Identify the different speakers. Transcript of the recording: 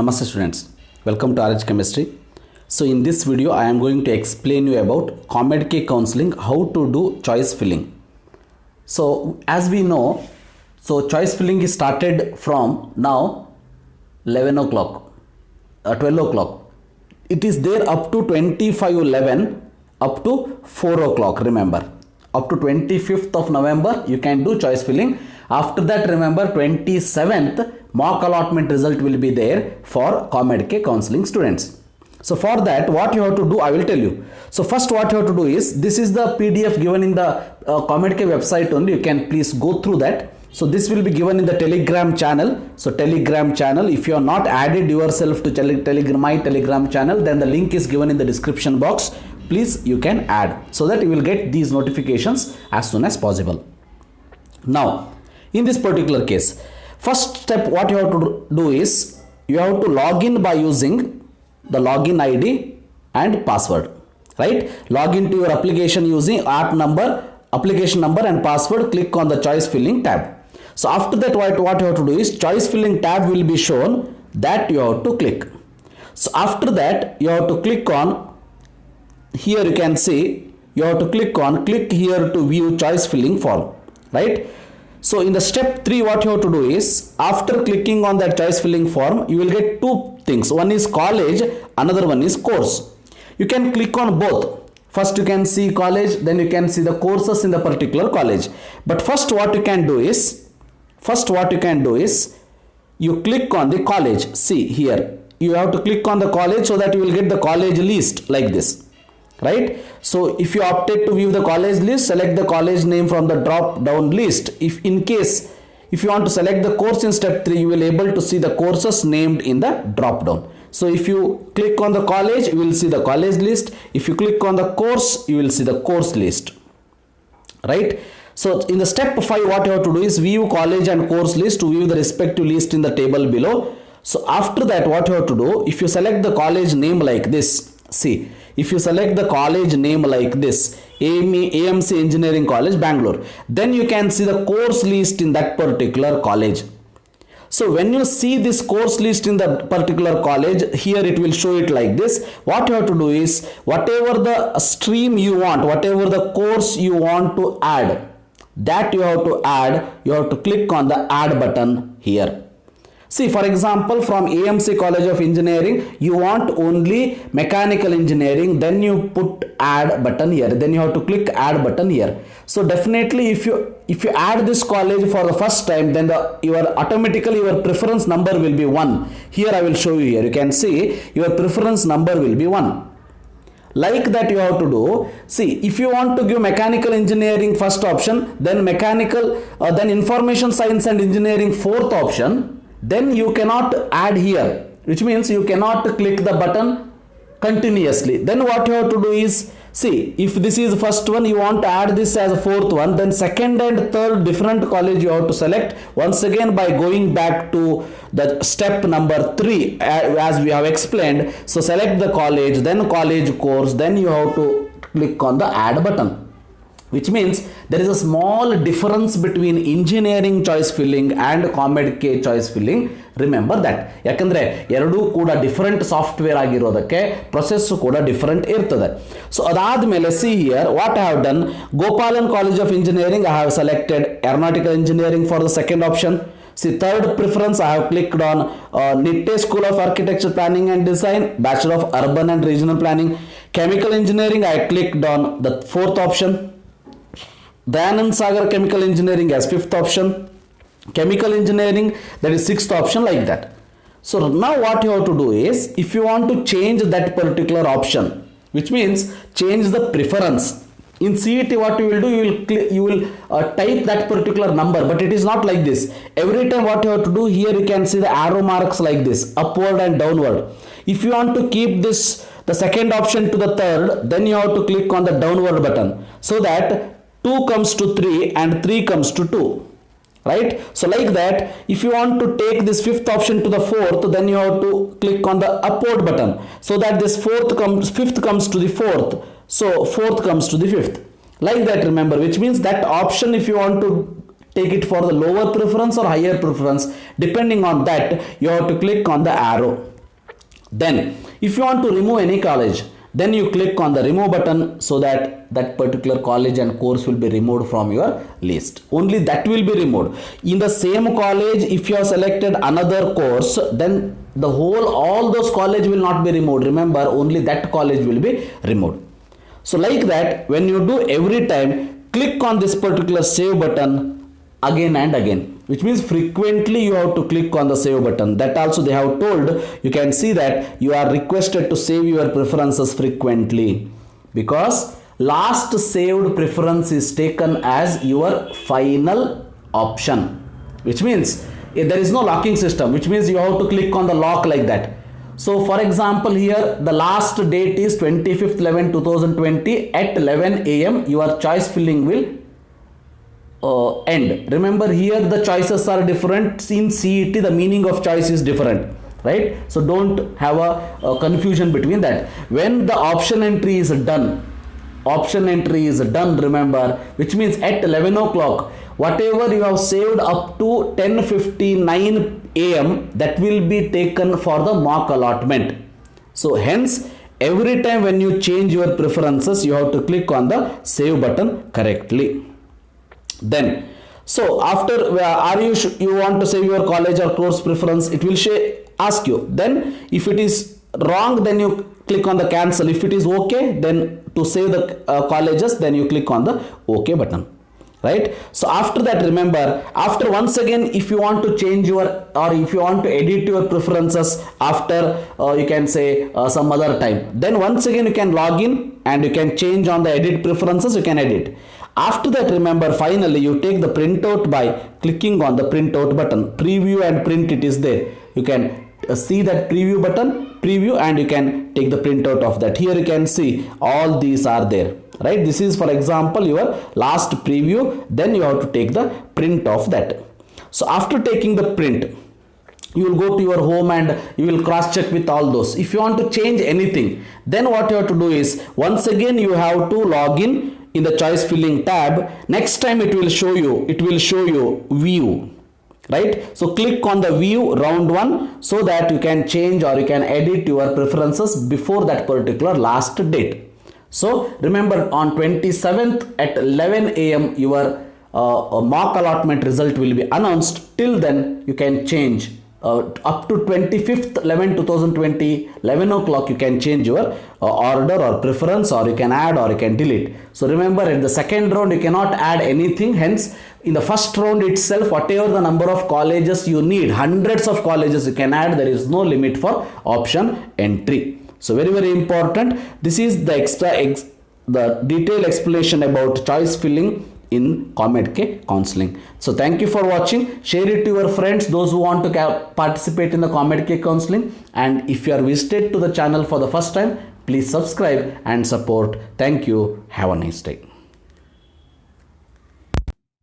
Speaker 1: Namaste students, welcome to RHchemistry. So in this video I am going to explain you about Comedk counseling, how to do choice filling. So as we know, so choice filling is started from now 11 o'clock, 12 o'clock. It is there up to 25/11 up to 4 o'clock, remember. Up to 25th of November you can do choice filling. After that, remember, 27th mock allotment result will be there for Comedk counseling students. So for that, what you have to do, I will tell you. So first what you have to do is, this is the PDF given in the Comedk website only. You can please go through that. So this will be given in the Telegram channel. So Telegram channel, if you are not added yourself to my Telegram channel, then the link is given in the description box. Please, you can add so that you will get these notifications as soon as possible. Now, in this particular case, first step what you have to do is, you have to log in by using the login ID and password, right? Log into your application using app number, application number and password. Click on the choice filling tab. So after that, what you have to do is, choice filling tab will be shown, that you have to click. So after that, you have to click on, here you can see, you have to click here to view choice filling form, right? So in the step 3, what you have to do is, after clicking on that choice filling form, you will get two things. One is college, another one is course. You can click on both. First you can see college, then you can see the courses in the particular college. But first what you can do is, you click on the college. See here, you have to click on the college so that you will get the college list like this, right? So if you opted to view the college list, select the college name from the drop down list. If you want to select the course in step 3, you will able to see the courses named in the drop down. So if you click on the college, you will see the college list. If you click on the course, you will see the course list, right? So in the step 5, what you have to do is view college and course list to view the respective list in the table below. So after that, what you have to do, if you select the college name like this, see, if you select the college name like this, AMC Engineering College, Bangalore, then you can see the course list in that particular college. So when you see this course list in the particular college, here it will show it like this. What you have to do is, whatever the stream you want, whatever the course you want to add, that you have to add, you have to click on the add button here. See, for example, from AMC College of Engineering, you want only mechanical engineering, then you put add button here, then you have to click add button here. So definitely if you add this college for the first time, then automatically your preference number will be 1. Here I will show you here. You can see your preference number will be 1. Like that you have to do. See, if you want to give mechanical engineering first option, then then information science and engineering fourth option, then you cannot add here, which means you cannot click the button continuously. Then what you have to do is, see, if this is first one, you want to add this as a fourth one, then second and third different college you have to select once again by going back to the step number 3 as we have explained. So select the college, then college course, then you have to click on the add button. Which means there is a small difference between engineering choice filling and Comedk choice filling. Remember that. Yakandre eradu kuda different software agirodake process kuda different irtade. So adadmele, see here what I have done. Gopalan College of Engineering, I have selected aeronautical engineering for the second option. See, third preference I have clicked on NEET School of Architecture, Planning and Design, Bachelor of Urban and Regional Planning. Chemical Engineering, I clicked on the fourth option. Dayanand Sagar Chemical Engineering as 5th option. Chemical Engineering, that is 6th option, like that. So now what you have to do is, if you want to change that particular option, which means change the preference. In CET what you will do, you will type that particular number, but it is not like this. Every time what you have to do, here you can see the arrow marks like this, upward and downward. If you want to keep this, the second option to the third, then you have to click on the downward button, so that 2 comes to 3 and 3 comes to 2, right? So like that, if you want to take this 5th option to the 4th, then you have to click on the upward button, so that this 5th comes to the 4th, so 4th comes to the 5th, like that, remember, which means that option, if you want to take it for the lower preference or higher preference. Depending on that, you have to click on the arrow. Then if you want to remove any college, then you click on the remove button, so that that particular college and course will be removed from your list. Only that will be removed. In the same college, if you have selected another course, then the all those college will not be removed. Remember, only that college will be removed. So like that, when you do every time, click on this particular save button again and again, which means frequently you have to click on the save button. That also they have told. You can see that you are requested to save your preferences frequently, because last saved preference is taken as your final option, which means there is no locking system, which means you have to click on the lock like that. So for example, here the last date is 25th 11/2020 at 11 AM. Your choice filling will end. Remember, here the choices are different. In CET the meaning of choice is different, right? So don't have a confusion between that. When the option entry is done, remember, which means at 11 o'clock, whatever you have saved up to 10:59 AM, that will be taken for the mock allotment. So hence, every time when you change your preferences, you have to click on the save button correctly. Then, so after you want to save your college or course preference, it will ask you. Then if it is wrong, then you click on the cancel. If it is okay, then to save the colleges, then you click on the OK button, right? So after that, remember, after once again, if you want to change your, or if you want to edit your preferences after you can say some other time, then once again you can log in and you can change on the edit preferences. You can edit. After that, remember, finally you take the printout by clicking on the printout button. Preview and print, it is there. You can see that preview button, preview, and you can take the printout of that. Here you can see all these are there, right? This is, for example, your last preview. Then you have to take the print of that. So after taking the print, you will go to your home and you will cross check with all those. If you want to change anything, then what you have to do is, once again you have to log in the choice filling tab. Next time it will show you view, right? So click on the view round 1, so that you can change or you can edit your preferences before that particular last date. So remember, on 27th at 11 AM your mock allotment result will be announced. Till then you can change. Up to 25th 11/2020 11 o'clock you can change your order or preference, or you can add or you can delete. So remember, in the second round you cannot add anything. Hence, in the first round itself, whatever the number of colleges you need, hundreds of colleges you can add. There is no limit for option entry. So very, very important. This is the the detailed explanation about choice filling in Comeek Counselling. So thank you for watching. Share it to your friends, those who want to participate in the Comeek Counselling. And if you are visited to the channel for the first time, please subscribe and support. Thank you. Have a nice day.